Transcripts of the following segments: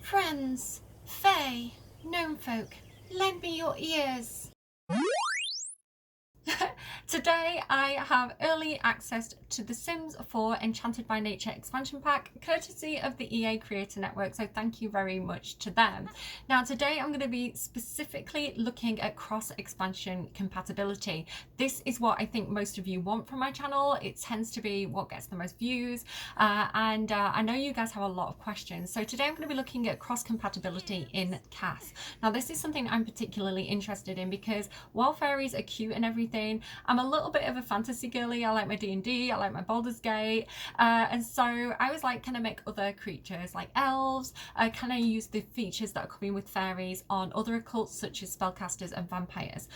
Friends, fae, gnome folk, lend me your ears. Today I have early access to The Sims 4 Enchanted by Nature expansion pack, courtesy of the EA Creator Network, so thank you very much to them. Now today I'm going to be specifically looking at cross-expansion compatibility. This is what I think most of you want from my channel. It tends to be what gets the most views, and I know you guys have a lot of questions. So today I'm going to be looking at cross-compatibility in CAS. Now this is something I'm particularly interested in because while fairies are cute and everything, I'm a little bit of a fantasy girly. I like my D&D, I like my Baldur's Gate, and so I was like, can I make other creatures like elves? Can I use the features that are coming with fairies on other occults such as spellcasters and vampires?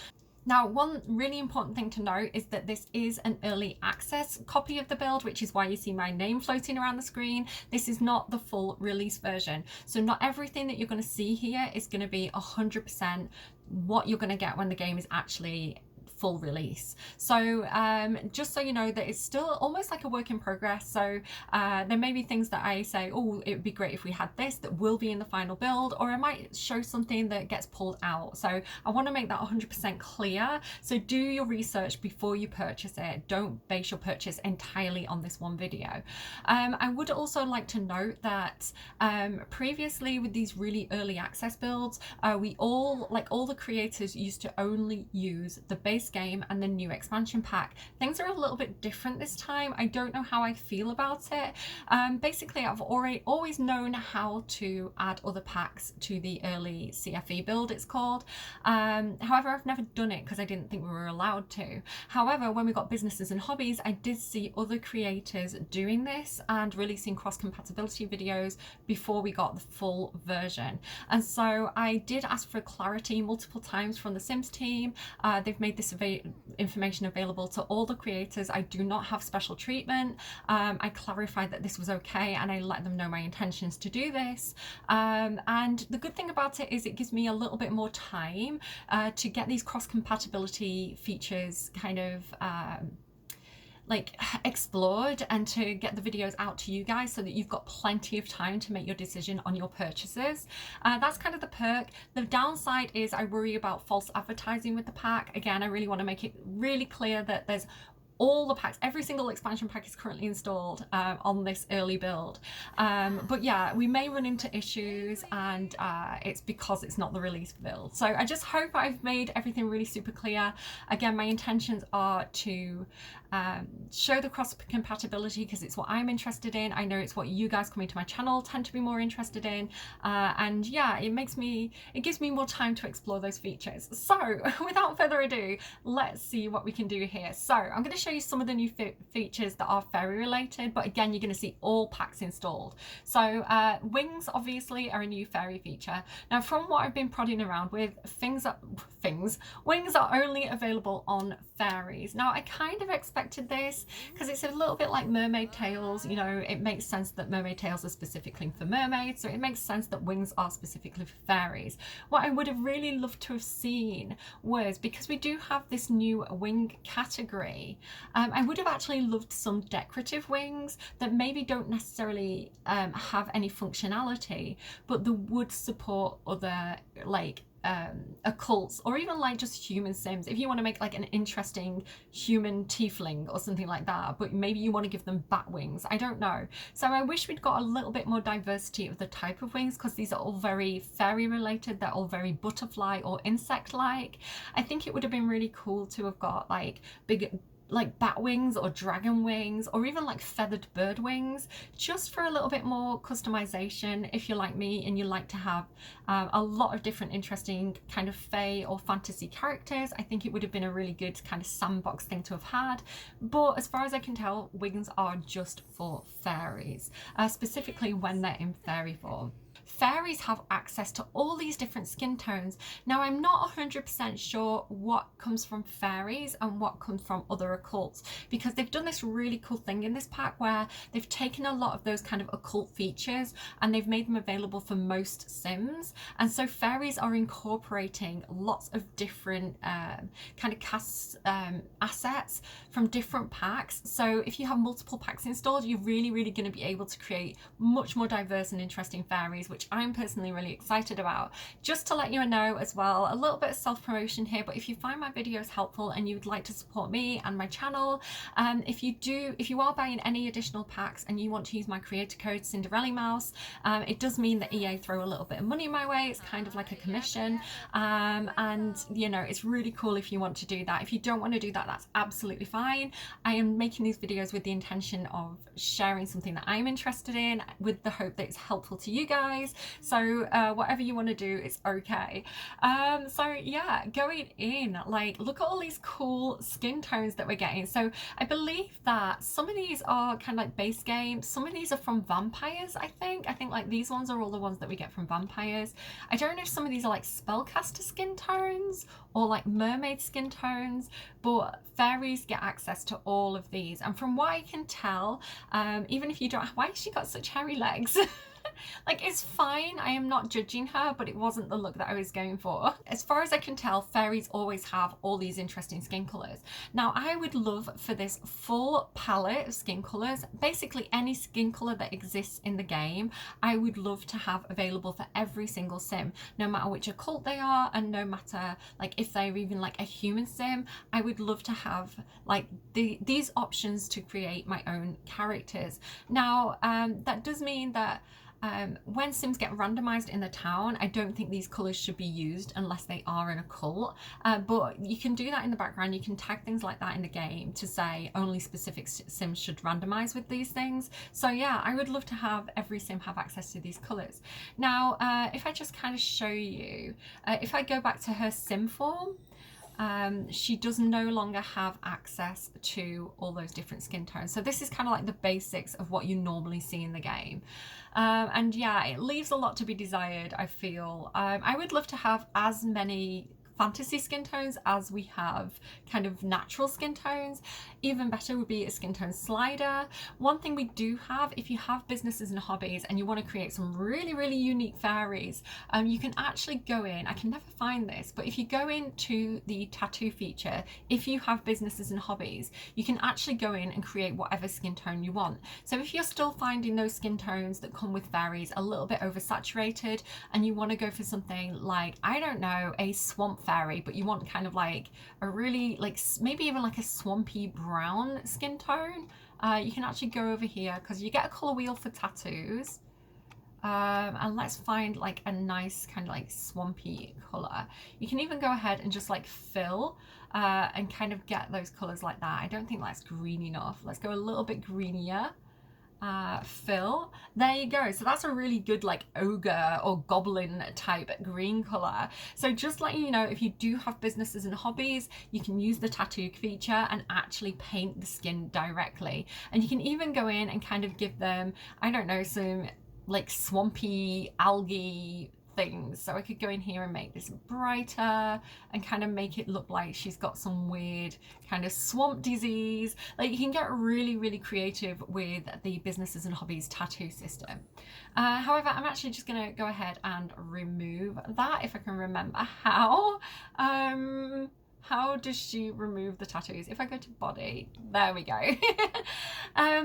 Now, one really important thing to note is that this is an early access copy of the build, which is why you see my name floating around the screen. This is not the full release version. So not everything that you're going to see here is going to be 100% what you're going to get when the game is actually full release. So just so you know that it's still almost like a work in progress. So there may be things that I say, oh, it would be great if we had this, that will be in the final build, or I might show something that gets pulled out. So I want to make that 100% clear. So do your research before you purchase it. Don't base your purchase entirely on this one video. I would also like to note that previously with these really early access builds, all the creators used to only use the base game and the new expansion pack. Things are a little bit different this time. I don't know how I feel about it. Basically, I've always known how to add other packs to the early CFE build, it's called. However, I've never done it because I didn't think we were allowed to. However, when we got businesses and hobbies, I did see other creators doing this and releasing cross-compatibility videos before we got the full version. And so I did ask for clarity multiple times from the Sims team. They've made this information available to all the creators. I do not have special treatment. I clarified that this was okay and I let them know my intentions to do this. And the good thing about it is it gives me a little bit more time to get these cross-compatibility features kind of like explored and to get the videos out to you guys so that you've got plenty of time to make your decision on your purchases. That's kind of the perk. The downside is I worry about false advertising with the pack. Again, I really want to make it really clear that there's all the packs, every single expansion pack is currently installed on this early build. But yeah, we may run into issues and it's because it's not the release build. So I just hope I've made everything really super clear. Again, my intentions are to show the cross compatibility because it's what I'm interested in. I know it's what you guys coming to my channel tend to be more interested in. And yeah, it gives me more time to explore those features. So without further ado, let's see what we can do here. So I'm going to show you some of the new features that are fairy related, but again, you're going to see all packs installed. So wings obviously are a new fairy feature. Now from what I've been prodding around with, wings are only available on fairies. Now I kind of expected this because it's a little bit like mermaid tails. You know, it makes sense that mermaid tails are specifically for mermaids, so it makes sense that wings are specifically for fairies. What I would have really loved to have seen was, because we do have this new wing category, I would have actually loved some decorative wings that maybe don't necessarily have any functionality, but that would support other like occults or even like just human sims. If you want to make like an interesting human tiefling or something like that, but maybe you want to give them bat wings, I don't know. So I wish we'd got a little bit more diversity of the type of wings, because these are all very fairy related. They're all very butterfly or insect like. I think it would have been really cool to have got like big like bat wings or dragon wings or even like feathered bird wings, just for a little bit more customization. If you're like me and you like to have a lot of different interesting kind of fae or fantasy characters, I think it would have been a really good kind of sandbox thing to have had. But as far as I can tell, wings are just for fairies, specifically when they're in fairy form. Fairies have access to all these different skin tones. Now, I'm not 100% sure what comes from fairies and what comes from other occults, because they've done this really cool thing in this pack where they've taken a lot of those kind of occult features and they've made them available for most Sims. And so fairies are incorporating lots of different kind of CAS assets from different packs. So if you have multiple packs installed, you're really going to be able to create much more diverse and interesting fairies series, which I'm personally really excited about. Just to let you know as well, a little bit of self-promotion here, but if you find my videos helpful and you would like to support me and my channel, if you are buying any additional packs and you want to use my creator code Cinderellimouse, it does mean that EA throw a little bit of money my way. It's kind of like a commission, and you know, it's really cool if you want to do that. If you don't want to do that, that's absolutely fine. I am making these videos with the intention of sharing something that I'm interested in, with the hope that it's helpful to you guys. So whatever you want to do, it's okay. So yeah, going in, like, look at all these cool skin tones that we're getting. So I believe that some of these are kind of like base game, some of these are from vampires. I think like these ones are all the ones that we get from vampires. I don't know if some of these are like spellcaster skin tones or like mermaid skin tones, but fairies get access to all of these. And from what I can tell, even if you don't, why has she got such hairy legs? Like, it's fine, I am not judging her, but it wasn't the look that I was going for. As far as I can tell, fairies always have all these interesting skin colours. Now, I would love for this full palette of skin colours, basically any skin colour that exists in the game, I would love to have available for every single sim, no matter which occult they are, and no matter like if they're even like a human sim. I would love to have like these options to create my own characters. Now, that does mean that when sims get randomized in the town, I don't think these colors should be used unless they are an occult, but you can do that in the background. You can tag things like that in the game to say only specific sims should randomize with these things. So yeah, I would love to have every sim have access to these colors. Now, if I just kind of show you, if I go back to her sim form, she does no longer have access to all those different skin tones. So this is kind of like the basics of what you normally see in the game. And yeah, it leaves a lot to be desired, I feel. I would love to have as many fantasy skin tones as we have kind of natural skin tones. Even better would be a skin tone slider. One thing we do have, if you have businesses and hobbies and you want to create some really unique fairies, you can actually go in, I can never find this, but if you go into the tattoo feature, if you have businesses and hobbies, you can actually go in and create whatever skin tone you want. So if you're still finding those skin tones that come with fairies a little bit oversaturated and you want to go for something like, I don't know, a swamp fairy, but you want kind of like a really like maybe even like a swampy brown skin tone, you can actually go over here because you get a color wheel for tattoos, and let's find like a nice kind of like swampy color. You can even go ahead and just like fill and kind of get those colors like that. I don't think that's green enough. Let's go a little bit greenier. Fill. There you go. So that's a really good like ogre or goblin type green color. So just letting you know, if you do have businesses and hobbies, you can use the tattoo feature and actually paint the skin directly. And you can even go in and kind of give them, I don't know, some like swampy algae things. So I could go in here and make this brighter and kind of make it look like she's got some weird kind of swamp disease. Like, you can get really creative with the businesses and hobbies tattoo system. However, I'm actually just going to go ahead and remove that if I can remember how. How does she remove the tattoos? If I go to body, there we go.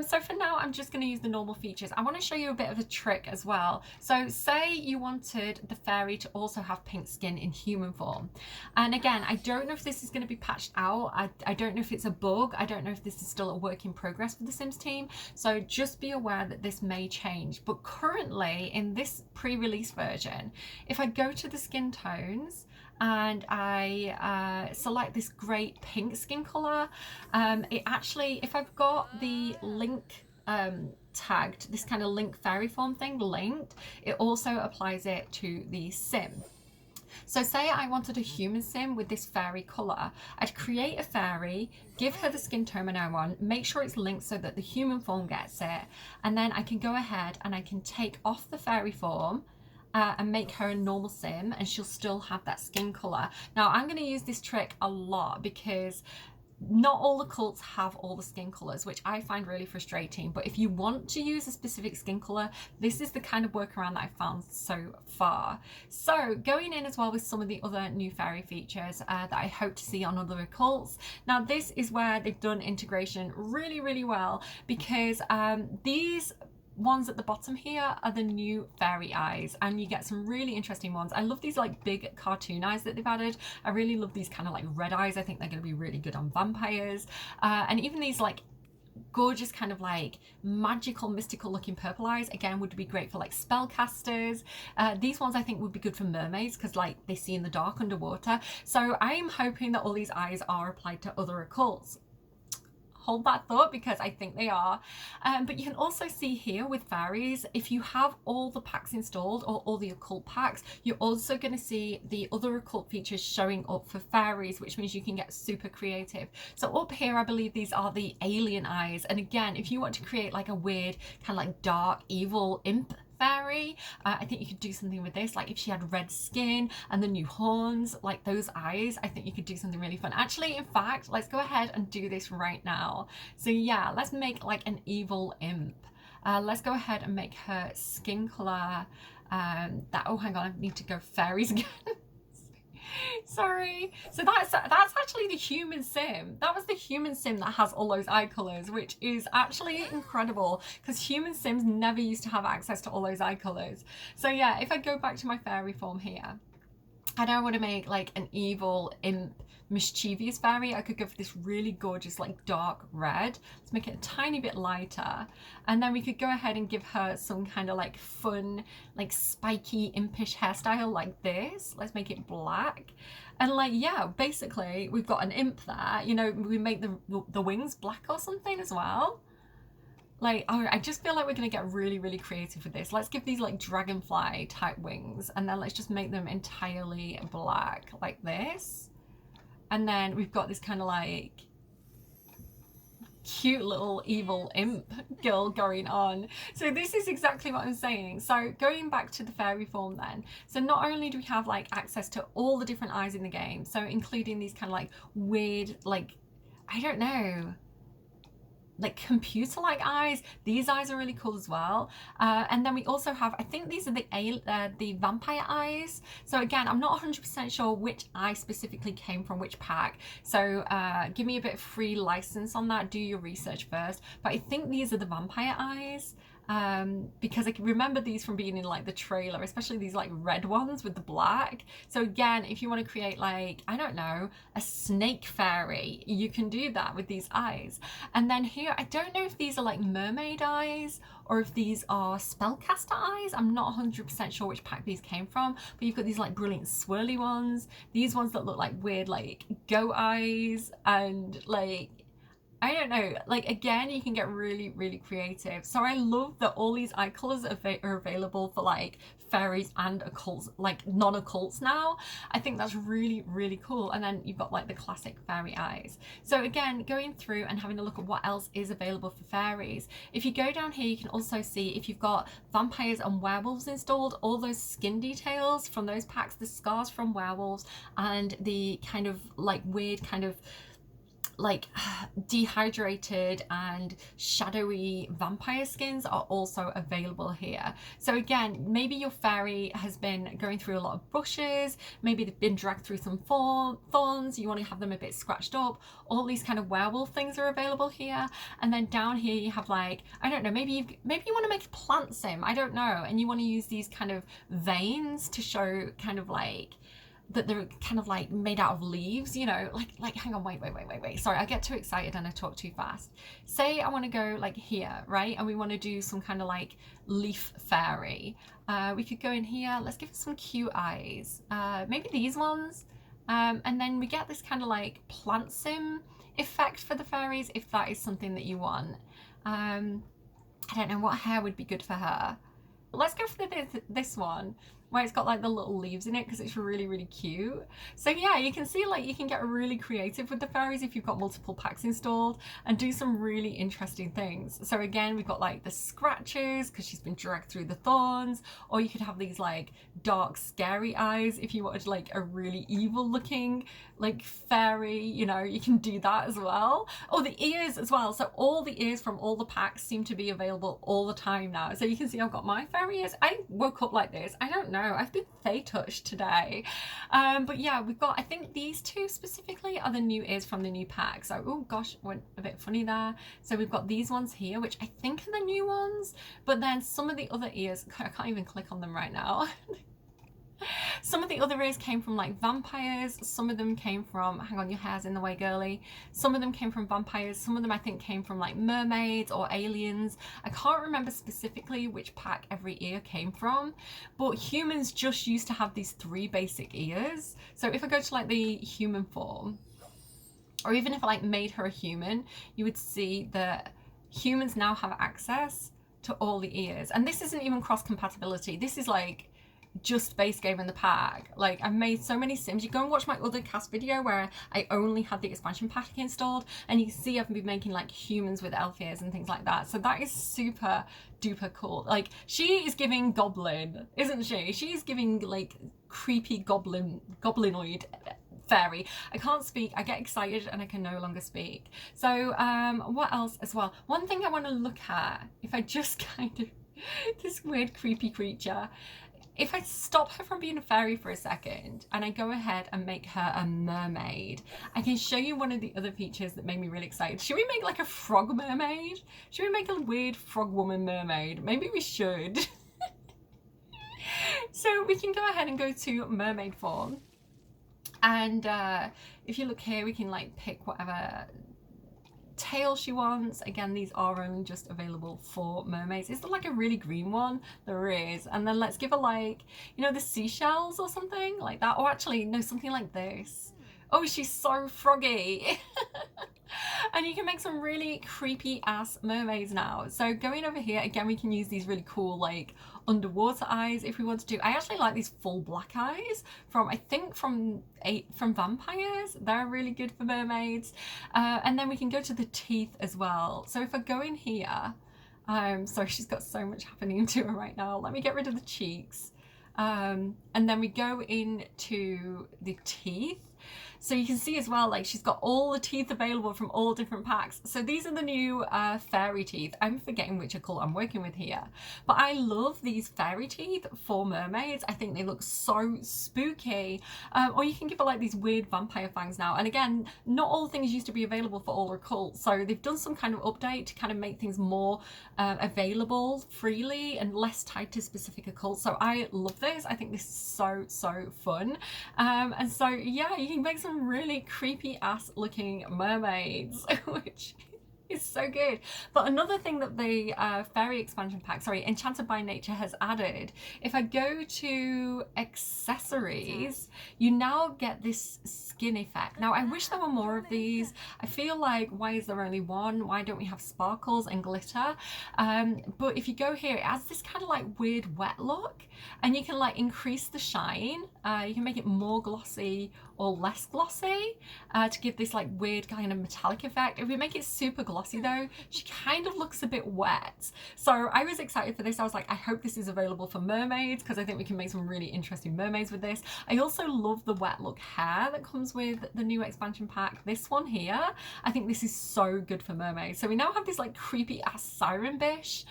So for now, I'm just going to use the normal features. I want to show you a bit of a trick as well. So say you wanted the fairy to also have pink skin in human form. And again, I don't know if this is going to be patched out. I don't know if it's a bug. I don't know if this is still a work in progress for the Sims team. So just be aware that this may change. But currently in this pre-release version, if I go to the skin tones, and I select this great pink skin color, it actually, if I've got the link tagged, this kind of link fairy form thing linked, it also applies it to the sim. So say I wanted a human sim with this fairy color, I'd create a fairy, give her the skin tone I want, make sure it's linked so that the human form gets it, and then I can go ahead and I can take off the fairy form and make her a normal sim, and she'll still have that skin color. Now, I'm going to use this trick a lot because not all the cults have all the skin colors, which I find really frustrating. But if you want to use a specific skin color, this is the kind of workaround that I've found so far. So going in as well with some of the other new fairy features that I hope to see on other cults. Now, this is where they've done integration really well, because these ones at the bottom here are the new fairy eyes, and you get some really interesting ones. I love these like big cartoon eyes that they've added. I really love these kind of like red eyes. I think they're going to be really good on vampires, and even these like gorgeous kind of like magical mystical looking purple eyes again would be great for like spellcasters. These ones I think would be good for mermaids because like they see in the dark underwater. So I'm hoping that all these eyes are applied to other occults. Hold that thought because I think they are. But you can also see here with fairies, if you have all the packs installed or all the occult packs, you're also going to see the other occult features showing up for fairies, which means you can get super creative. So up here, I believe these are the alien eyes. And again, if you want to create like a weird kind of like dark evil imp fairy, I think you could do something with this. Like if she had red skin and the new horns, like those eyes, I think you could do something really fun. Actually, in fact, let's go ahead and do this right now. So yeah, let's make like an evil imp. Let's go ahead and make her skin color oh hang on, I need to go fairies again. Sorry. So that's actually the human sim. That was the human sim that has all those eye colors, which is actually incredible because human sims never used to have access to all those eye colors. So yeah, if I go back to my fairy form here, I now want to make like an evil imp mischievous fairy. I could go for this really gorgeous like dark red. Let's make it a tiny bit lighter, and then we could go ahead and give her some kind of like fun like spiky impish hairstyle like this. Let's make it black, and like yeah, basically we've got an imp there. You know, we make the wings black or something as well. Like, oh, I just feel like we're going to get really, really creative with this. Let's give these like dragonfly type wings, and then let's just make them entirely black like this. And then we've got this kind of like cute little evil imp girl going on. So this is exactly what I'm saying. So going back to the fairy form then, so not only do we have like access to all the different eyes in the game, so including these kind of like weird, like, I don't know, like computer-like eyes. These eyes are really cool as well. And then we also have, I think these are the vampire eyes. So again, I'm not 100% sure which eye specifically came from which pack. So give me a bit of free license on that. Do your research first. But I think these are the vampire eyes. Because I can remember these from being in like the trailer, especially these like red ones with the black. So again, if you want to create like, I don't know, a snake fairy, you can do that with these eyes. And then here, I don't know if these are like mermaid eyes or if these are spellcaster eyes. I'm not 100% sure which pack these came from, but you've got these like brilliant swirly ones, these ones that look like weird like goat eyes, and like, I don't know, like again, you can get really, really creative. So I love that all these eye colors are available for like fairies and occults, like non-occults now. I think that's really, really cool. And then you've got like the classic fairy eyes. So again, going through and having a look at what else is available for fairies. If you go down here, you can also see if you've got vampires and werewolves installed, all those skin details from those packs, the scars from werewolves and the kind of like weird kind of like dehydrated and shadowy vampire skins are also available here. So again, maybe your fairy has been going through a lot of bushes, maybe they've been dragged through some thorns, you want to have them a bit scratched up. All these kind of werewolf things are available here. And then down here you have like, I don't know, maybe you want to make a plant sim, I don't know, and you want to use these kind of veins to show kind of like that they're kind of like made out of leaves, you know, like hang on, wait, sorry, I get too excited and I talk too fast. Say I want to go like here, right, and we want to do some kind of like leaf fairy. We could go in here, let's give it some cute eyes, maybe these ones, and then we get this kind of like plant sim effect for the fairies if that is something that you want. I don't know what hair would be good for her. Let's go for this one where it's got like the little leaves in it because it's really, really cute. So yeah, you can see like you can get really creative with the fairies if you've got multiple packs installed and do some really interesting things. So again, we've got like the scratches because she's been dragged through the thorns, or you could have these like dark scary eyes if you wanted like a really evil looking like fairy, you know, you can do that as well. Oh, the ears as well. So all the ears from all the packs seem to be available all the time now. So you can see I've got my fairy ears. I woke up like this. I don't know know, I've been Fae touched today. But yeah, we've got, I think these two specifically are the new ears from the new pack. So, oh gosh, went a bit funny there. So we've got these ones here, which I think are the new ones, but then some of the other ears, I can't even click on them right now. Some of the other ears came from like vampires, some of them came from, hang on, your hair's in the way, girly. Some of them came from vampires, some of them I think came from like mermaids or aliens. I can't remember specifically which pack every ear came from, but humans just used to have these 3 basic ears. So if I go to like the human form, or even if I like made her a human, you would see that humans now have access to all the ears. And this isn't even cross compatibility. This is like just base game in the pack. Like, I've made so many sims. You go and watch my other CAS video where I only had the expansion pack installed, and you can see I've been making like humans with elf ears and things like that. So that is super duper cool. Like, she is giving goblin, isn't she? She's giving like creepy goblinoid fairy. I can't speak, I get excited and I can no longer speak. So what else as well? One thing I want to look at, if I just kind of this weird creepy creature, if I stop her from being a fairy for a second and I go ahead and make her a mermaid, I can show you one of the other features that made me really excited. Should we make like a frog mermaid? Should we make a weird frog woman mermaid? Maybe we should. So we can go ahead and go to mermaid form. And if you look here, we can like pick whatever tail she wants. Again, these are only just available for mermaids. Is there like a really green one? There is. And then let's give her like, you know, the seashells or something like that. Or actually, no, something like this. Oh, she's so froggy. And you can make some really creepy ass mermaids now. So going over here, again, we can use these really cool like underwater eyes if we want to do. I actually like these full black eyes from, I think from vampires. They're really good for mermaids. And then we can go to the teeth as well. So if I go in here, sorry, she's got so much happening to her right now. Let me get rid of the cheeks. And then we go into the teeth. So you can see as well, like she's got all the teeth available from all different packs. So these are the new fairy teeth. I'm forgetting which colour I'm working with here. But I love these fairy teeth for mermaids. I think they look so spooky. Or you can give her like these weird vampire fangs now. And again, not all things used to be available for all occults. So they've done some kind of update to kind of make things more available freely and less tied to specific occults. So I love this. I think this is so, so fun. And so, yeah, you can make some really creepy ass looking mermaids, which is so good. But another thing that the fairy expansion pack, sorry, Enchanted by Nature has added, if I go to accessories, you now get this skin effect. Now, I wish there were more of these. I feel like, why is there only one? Why don't we have sparkles and glitter? But if you go here, it has this kind of like weird wet look, and you can like increase the shine. You can make it more glossy or less glossy to give this like weird kind of metallic effect. If we make it super glossy though, she kind of looks a bit wet. So I was excited for this. I was like, I hope this is available for mermaids, because I think we can make some really interesting mermaids with this. I also love the wet look hair that comes with the new expansion pack. This one here, I think this is so good for mermaids. So we now have this like creepy ass siren bish,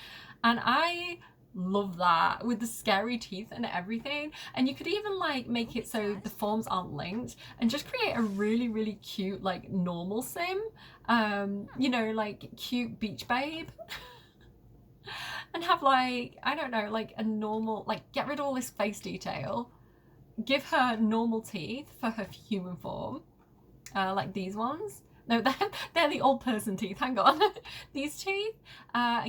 and I love that with the scary teeth and everything. And you could even like make it so the forms aren't linked and just create a really, really cute like normal sim, you know, like cute beach babe. And have like, I don't know, like a normal, like get rid of all this face detail, give her normal teeth for her human form, like these ones. No, they're the old person teeth, hang on. These teeth,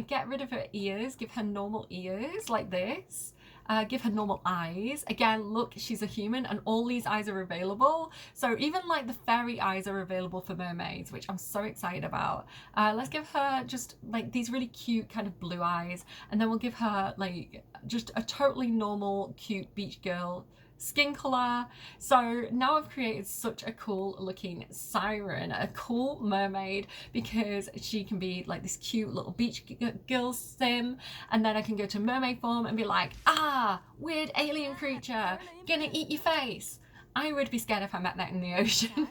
get rid of her ears, give her normal ears like this. Give her normal eyes. Again, look, she's a human and all these eyes are available. So even like the fairy eyes are available for mermaids, which I'm so excited about. Let's give her just like these really cute kind of blue eyes, and then we'll give her like just a totally normal, cute beach girl skin color. So now I've created such a cool looking siren, a cool mermaid, because she can be like this cute little beach girl sim, and then I can go to mermaid form and be like, ah, weird alien creature, gonna eat your face. I would be scared if I met that in the ocean.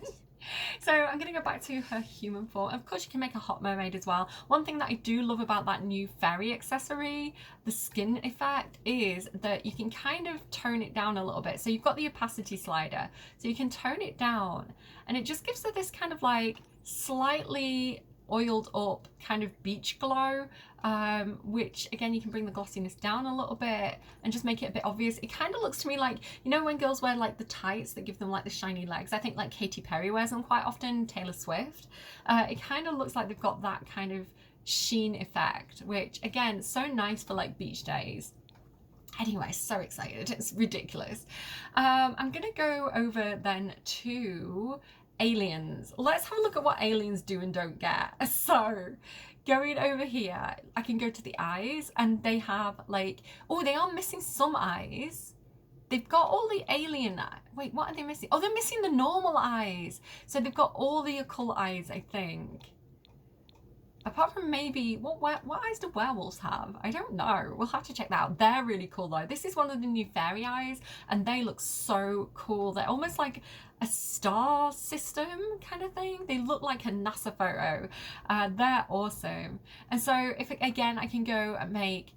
So I'm going to go back to her human form. Of course, you can make a hot mermaid as well. One thing that I do love about that new fairy accessory, the skin effect, is that you can kind of tone it down a little bit. So you've got the opacity slider, so you can tone it down, and it just gives her this kind of like slightly oiled up kind of beach glow, which again, you can bring the glossiness down a little bit and just make it a bit obvious. It kind of looks to me like, you know, when girls wear like the tights that give them like the shiny legs, I think like Katy Perry wears them quite often, Taylor Swift. It kind of looks like they've got that kind of sheen effect, which again, so nice for like beach days. Anyway, so excited, it's ridiculous. I'm gonna go over then to aliens. Let's have a look at what aliens do and don't get. So going over here, I can go to the eyes, and they have like, oh, they are missing some eyes. They've got all the alien, wait, what are they missing? Oh, they're missing the normal eyes. So they've got all the occult eyes, I think. Apart from maybe, what eyes do werewolves have? I don't know. We'll have to check that out. They're really cool though. This is one of the new fairy eyes, and they look so cool. They're almost like a star system kind of thing. They look like a NASA photo. They're awesome. And so if, again, I can go and make,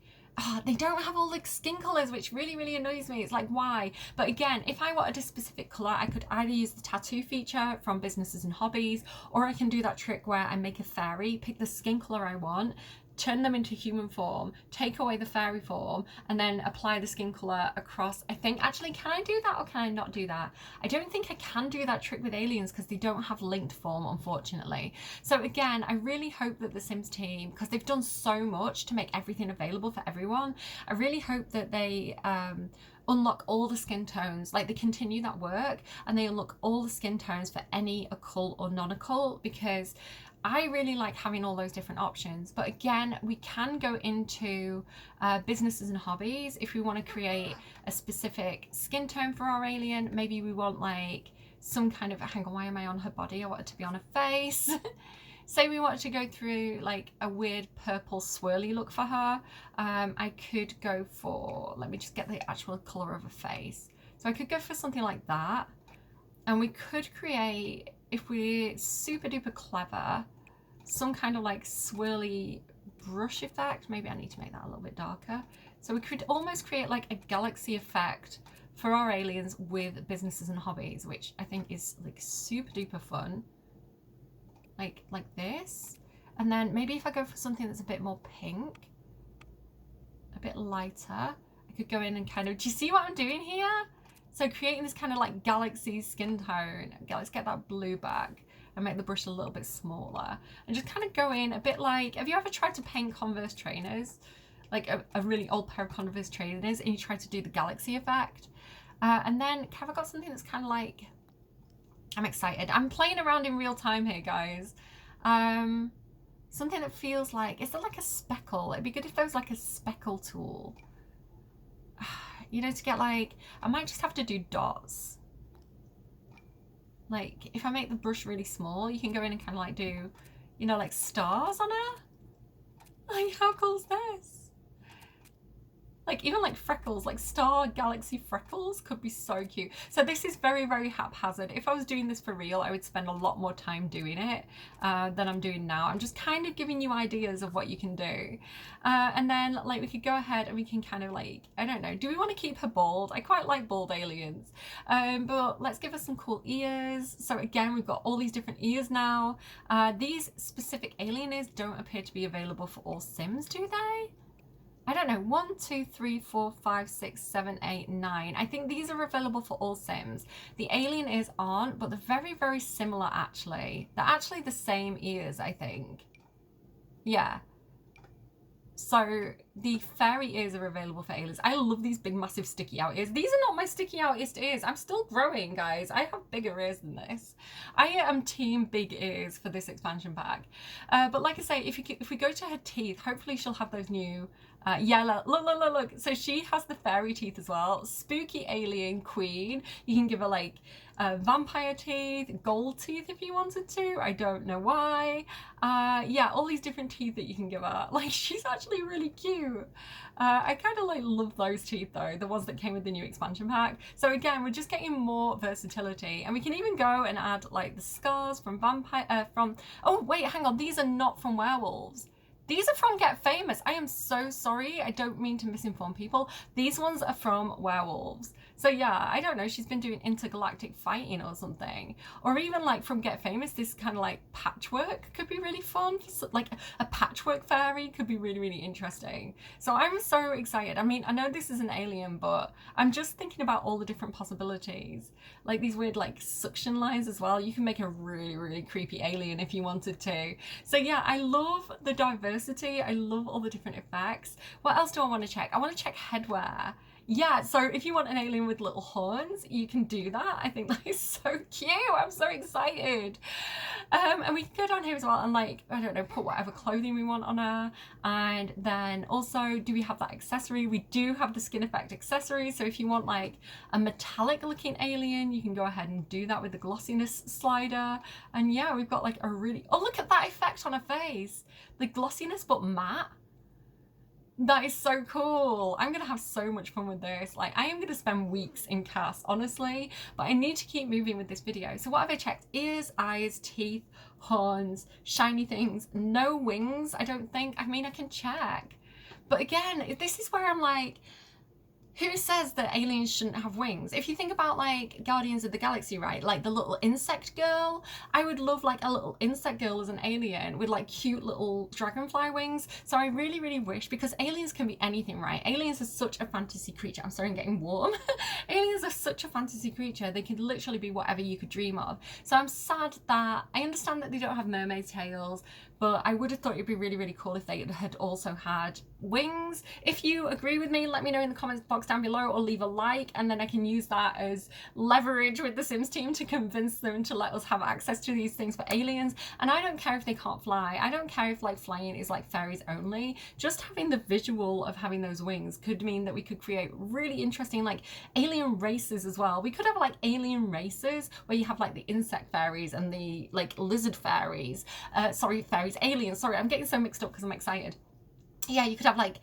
they don't have all the skin colours, which really annoys me. It's like, why? But again, if I wanted a specific colour, I could either use the tattoo feature from Businesses and Hobbies, or I can do that trick where I make a fairy, pick the skin colour I want, turn them into human form, take away the fairy form, and then apply the skin colour across. I think, actually, can I do that or can I not do that? I don't think I can do that trick with aliens because they don't have linked form, unfortunately. So again, I really hope that the Sims team, because they've done so much to make everything available for everyone, I really hope that they unlock all the skin tones, like they continue that work and they unlock all the skin tones for any occult or non-occult, because I really like having all those different options. But again, we can go into Businesses and Hobbies if we want to create a specific skin tone for our alien. Maybe we want like some kind of, hang on, why am I on her body? I want it to be on her face. Say we wanted to go through like a weird purple swirly look for her. I could go for, let me just get the actual colour of her face. So I could go for something like that. And we could create, if we're super duper clever, some kind of like swirly brush effect. Maybe I need to make that a little bit darker. So we could almost create like a galaxy effect for our aliens with Businesses and Hobbies, which I think is like super duper fun. Like this. And then maybe if I go for something that's a bit more pink, a bit lighter, I could go in and kind of, do you see what I'm doing here? So creating this kind of like galaxy skin tone. Okay, let's get that blue back and make the brush a little bit smaller. And just kind of go in a bit like, have you ever tried to paint Converse trainers? Like a really old pair of Converse trainers, and you try to do the galaxy effect. And then have I got something that's kind of like, I'm excited. I'm playing around in real time here, guys. Something that feels like, is it like a speckle? It'd be good if there was like a speckle tool. You know, to get like, I might just have to do dots. Like, if I make the brush really small, you can go in and kind of like do, you know, like stars on her. Like, how cool is this? Like, even like freckles, like star galaxy freckles could be so cute. So this is very haphazard. If I was doing this for real, I would spend a lot more time doing it than I'm doing now. I'm just kind of giving you ideas of what you can do. And then like we could go ahead and we can kind of like, I don't know, do we want to keep her bald? I quite like bald aliens. But let's give her some cool ears. So again, we've got all these different ears now. These specific alien ears don't appear to be available for all Sims, do they? I don't know, 1, 2, 3, 4, 5, 6, 7, 8, 9. I think these are available for all Sims. The alien ears aren't, but they're very similar actually. They're actually the same ears, I think. Yeah. So the fairy ears are available for aliens. I love these big massive sticky out ears. These are not my sticky outest ears. I'm still growing, guys. I have bigger ears than this. I am team big ears for this expansion pack. But like I say, if we go to her teeth, hopefully she'll have those new Yeah, look. So she has the fairy teeth as well. Spooky alien queen. You can give her like vampire teeth, gold teeth if you wanted to. I don't know why. Yeah, all these different teeth that you can give her. Like, she's actually really cute. I kind of like love those teeth though, the ones that came with the new expansion pack. So again, we're just getting more versatility, and we can even go and add like the scars from oh wait, hang on, these are not from werewolves. These are from Get Famous. I am so sorry. I don't mean to misinform people. These ones are from werewolves. So yeah, I don't know. She's been doing intergalactic fighting or something. Or even like from Get Famous, this kind of like patchwork could be really fun. So, like a patchwork fairy could be really, really interesting. So I'm so excited. I mean, I know this is an alien, but I'm just thinking about all the different possibilities. Like these weird like suction lines as well. You can make a really, really creepy alien if you wanted to. So yeah, I love the diversity. I love all the different effects. What else do I want to check? I want to check headwear. Yeah, so if you want an alien with little horns, you can do that. I think that is so cute. I'm so excited. And we can go down here as well and like, I don't know, put whatever clothing we want on her. And then also, do we have that accessory? We do have the skin effect accessory. So if you want like a metallic looking alien, you can go ahead and do that with the glossiness slider. And yeah, we've got like a really, oh, look at that effect on her face. The glossiness, but matte. That is so cool. I'm gonna have so much fun with this. Like, I am gonna spend weeks in CAS, honestly, but I need to keep moving with this video. So what have I checked? Ears, eyes, teeth, horns, shiny things, no wings, I don't think. I mean, I can check. But again, this is where I'm like, who says that aliens shouldn't have wings? If you think about like Guardians of the Galaxy, right? Like the little insect girl, I would love like a little insect girl as an alien with like cute little dragonfly wings. So I really, really wish, because aliens can be anything, right? Aliens are such a fantasy creature. I'm sorry, I'm getting warm. Aliens are such a fantasy creature. They could literally be whatever you could dream of. So I'm sad that, I understand that they don't have mermaid tails, but I would have thought it'd be really, really cool if they had also had wings. If you agree with me, let me know in the comments box down below, or leave a like, and then I can use that as leverage with the Sims team to convince them to let us have access to these things for aliens. And I don't care if they can't fly. I don't care if like flying is like fairies only. Just having the visual of having those wings could mean that we could create really interesting like alien races as well. We could have like alien races where you have like the insect fairies and the like lizard fairies. Aliens, sorry, I'm getting so mixed up because I'm excited. Yeah, you could have like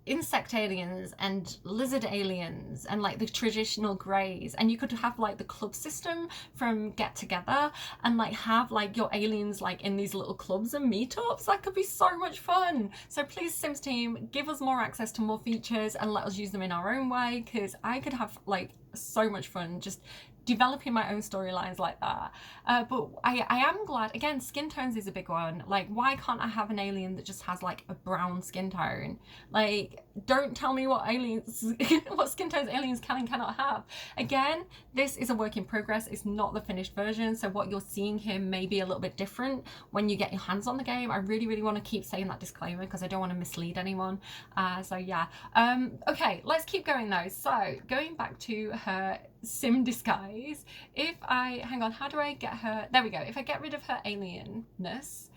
insect aliens and lizard aliens and like the traditional greys, and you could have like the club system from Get Together and like have like your aliens like in these little clubs and meetups. That could be so much fun. So please, Sims team, give us more access to more features and let us use them in our own way, because I could have like so much fun just developing my own storylines like that. But I am glad, again, skin tones is a big one. Like, why can't I have an alien that just has like a brown skin tone? Like, don't tell me what aliens what skin tones aliens can and cannot have. Again, this is a work in progress. It's not the finished version, so what you're seeing here may be a little bit different when you get your hands on the game. I really, really want to keep saying that disclaimer because I don't want to mislead anyone. So yeah, okay, let's keep going though. So going back to her sim disguise, if I, hang on, how do I get her, there we go, if I get rid of her alienness,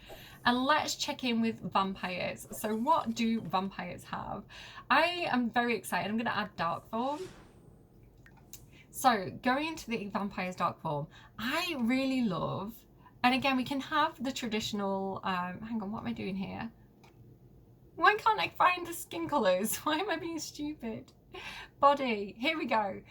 and let's check in with vampires. So what do vampires have? I am very excited. I'm going to add dark form. So going into the vampires dark form, I really love, and again we can have the traditional, hang on, what am I doing here? Why can't I find the skin colours? Why am I being stupid? Body, here we go.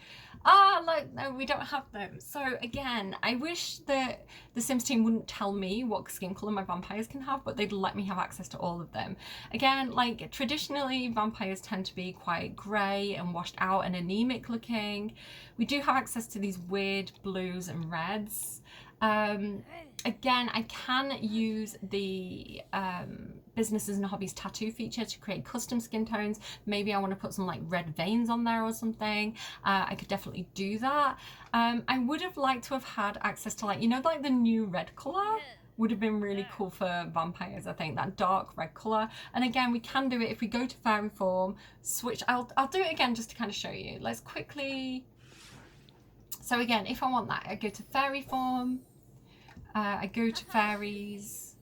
Ah, look, no, we don't have them. So again, I wish that the Sims team wouldn't tell me what skin colour my vampires can have, but they'd let me have access to all of them. Again, like traditionally, vampires tend to be quite grey and washed out and anemic looking. We do have access to these weird blues and reds. Again, I can use the businesses and hobbies tattoo feature to create custom skin tones. Maybe I want to put some like red veins on there or something. I could definitely do that. I would have liked to have had access to like, you know, like the new red colour would have been really cool for vampires. I think that dark red colour. And again, we can do it if we go to fairy form, switch. I'll do it again just to kind of show you. Let's quickly. So again, if I want that, I go to fairy form. I go to fairies,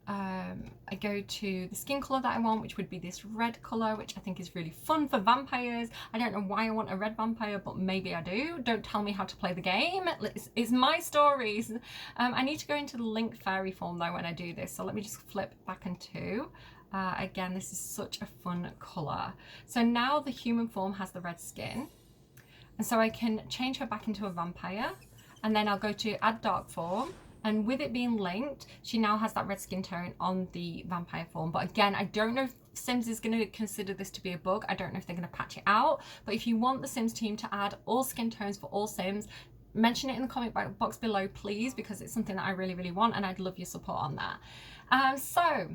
I go to the skin colour that I want, which would be this red colour, which I think is really fun for vampires. I don't know why I want a red vampire, but maybe I do. Don't tell me how to play the game. It's my stories. I need to go into the link fairy form though when I do this, so let me just flip back into. Again, this is such a fun colour. So now the human form has the red skin, and so I can change her back into a vampire, and then I'll go to add dark form. And with it being linked, she now has that red skin tone on the vampire form. But again, I don't know if Sims is going to consider this to be a bug. I don't know if they're going to patch it out. But if you want the Sims team to add all skin tones for all Sims, mention it in the comment box below, please, because it's something that I really, really want, and I'd love your support on that. So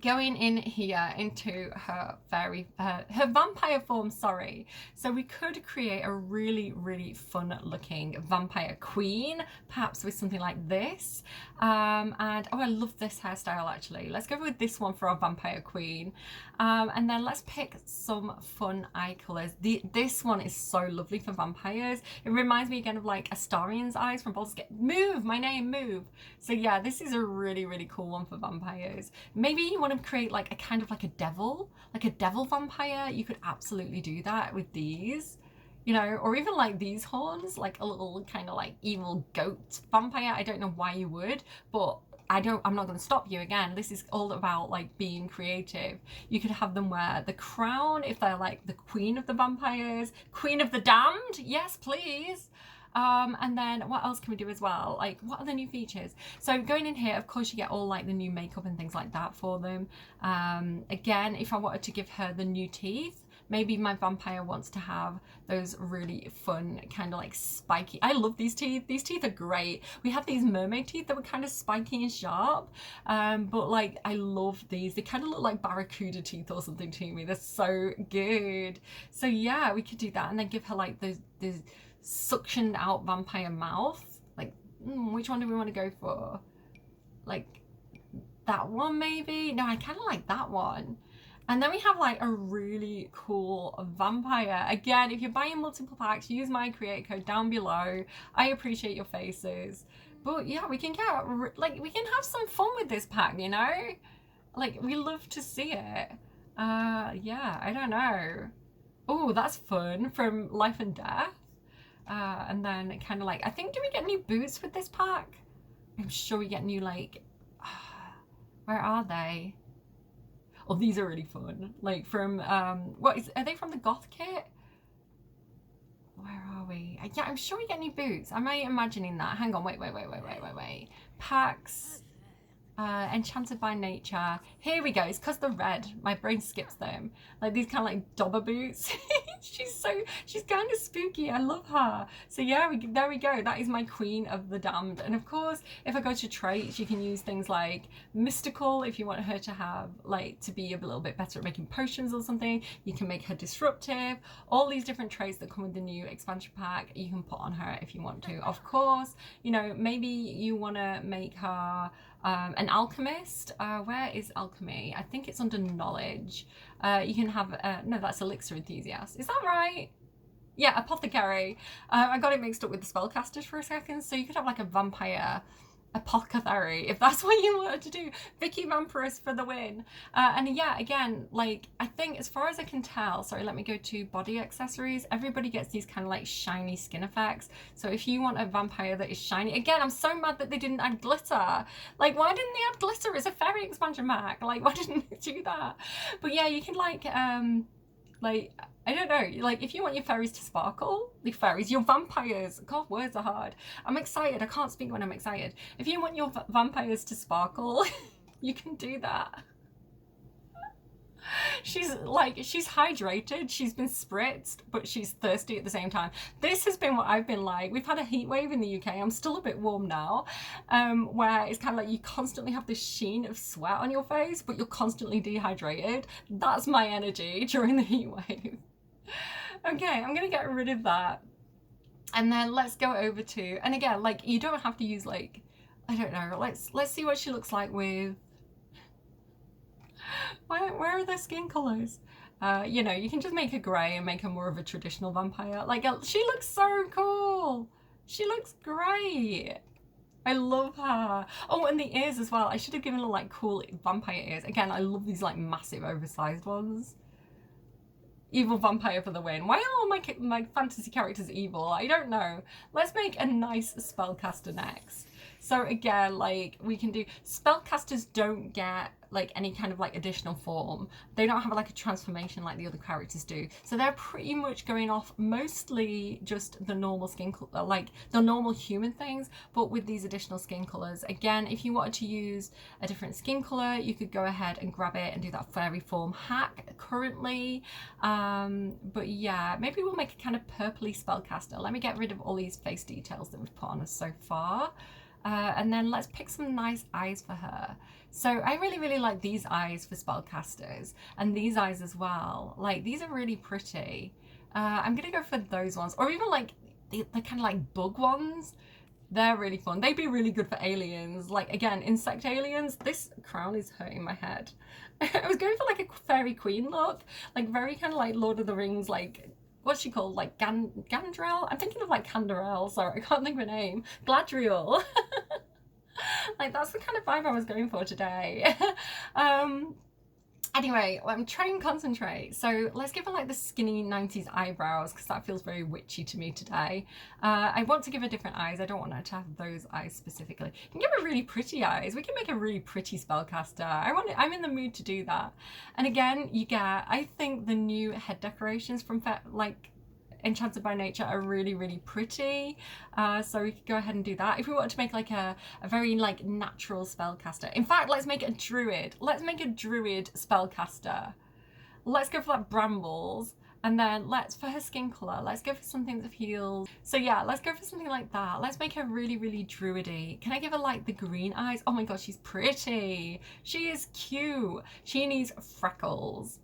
going in here into her her vampire form, sorry. So we could create a really, really fun looking vampire queen, perhaps with something like this. And oh, I love this hairstyle actually. Let's go with this one for our vampire queen. And then let's pick some fun eye colors. This one is so lovely for vampires. It reminds me again of like Astarion's eyes from Baldur's Gate. Move, my name, move. So yeah, this is a really, really cool one for vampires. Maybe you want to create like a kind of like a devil vampire. You could absolutely do that with these, you know, or even like these horns, like a little kind of like evil goat vampire. I don't know why you would, but I'm not going to stop you. Again, this is all about like being creative. You could have them wear the crown if they're like the queen of the vampires, queen of the damned. Yes, please. And then what else can we do as well? Like, what are the new features? So going in here, of course, you get all like the new makeup and things like that for them. Again, if I wanted to give her the new teeth, maybe my vampire wants to have those really fun kind of like spiky. I love these teeth. These teeth are great. We have these mermaid teeth that were kind of spiky and sharp, but like I love these. They kind of look like barracuda teeth or something to me. They're so good. So yeah, we could do that, and then give her like those suctioned out vampire mouth. Like, which one do we want to go for? Like that one maybe? No, I kind of like that one. And then we have like a really cool vampire. Again, if you're buying multiple packs, use my create code down below. I appreciate your faces. But yeah, we can get like, we can have some fun with this pack, you know? Like, we love to see it. Yeah, I don't know. Oh, that's fun, from Life and Death. And then kind of like, I think, do we get new boots with this pack? I'm sure we get new, like, where are they? Oh, these are really fun. Like from, are they from the Goth kit? Where are we? Yeah, I'm sure we get new boots. Am I imagining that? Hang on, wait. Packs. Enchanted by Nature. Here we go. It's because they're red. My brain skips them. Like these kind of like dobber boots. she's kind of spooky. I love her. So yeah, there we go. That is my queen of the damned. And of course, if I go to traits, you can use things like mystical if you want her to have like to be a little bit better at making potions or something. You can make her disruptive. All these different traits that come with the new expansion pack, you can put on her if you want to. Of course, you know, maybe you want to make her an alchemist. Where is alchemy? I think it's under knowledge. You can have no, that's elixir enthusiast. Is that right? Yeah, apothecary. I got it mixed up with the spellcasters for a second. So you could have like a vampire apothecary if that's what you wanted to do. Vicky Vampirus for the win. And yeah, again, like I think as far as I can tell, sorry, let me go to body accessories. Everybody gets these kind of like shiny skin effects. So if you want a vampire that is shiny, again, I'm so mad that they didn't add glitter. Like, why didn't they add glitter? It's a fairy expansion pack. Like, why didn't they do that? But yeah, you can like I don't know, like if you want your fairies to sparkle, your vampires, God, words are hard. I'm excited, I can't speak when I'm excited. If you want your vampires to sparkle, you can do that. She's hydrated, she's been spritzed, but she's thirsty at the same time. This has been what I've been like. We've had a heat wave in the UK. I'm still a bit warm now, where it's kind of like you constantly have this sheen of sweat on your face, but you're constantly dehydrated. That's my energy during the heat wave. Okay, I'm gonna get rid of that. And then let's go over to, and again, like you don't have to use like, I don't know, let's see what she looks like with, where are their skin colors? You know, you can just make her grey and make her more of a traditional vampire. Like, she looks so cool. She looks great. I love her. Oh, and the ears as well. I should have given her like cool vampire ears. Again, I love these like massive oversized ones. Evil vampire for the win. Why are all my fantasy characters evil? I don't know. Let's make a nice spellcaster next. So again, like we can do, spellcasters don't get like any kind of like additional form. They don't have like a transformation like the other characters do. So they're pretty much going off mostly just the normal skin, like the normal human things, but with these additional skin colors. Again, if you wanted to use a different skin color, you could go ahead and grab it and do that fairy form hack currently. But yeah, maybe we'll make a kind of purpley spellcaster. Let me get rid of all these face details that we've put on us so far. And then let's pick some nice eyes for her. So I really like these eyes for spellcasters, and these eyes as well. Like these are really pretty. I'm gonna go for those ones, or even like the kind of like bug ones. They're really fun. They'd be really good for aliens. Like again, insect aliens. This crown is hurting my head. I was going for like a fairy queen look, like very kind of like Lord of the Rings, like what's she called? Like Gandrel? I'm thinking of like Canderel, sorry, I can't think of a name. Gladriel. Like that's the kind of vibe I was going for today. Anyway, I'm trying to concentrate. So let's give her like the skinny 90s eyebrows because that feels very witchy to me today. I want to give her different eyes. I don't want her to have those eyes specifically. You can give her really pretty eyes. We can make a really pretty spellcaster. I'm in the mood to do that. And again, you get, I think the new head decorations from like Enchanted by Nature are really pretty, so we could go ahead and do that. If we want to make like a very like natural spellcaster, in fact, let's make a druid. Let's make a druid spellcaster. Let's go for like brambles, and then let's, for her skin color, let's go for something that feels, so yeah, let's go for something like that. Let's make her really druidy. Can I give her like the green eyes? Oh my god, she's pretty. She is cute. She needs freckles.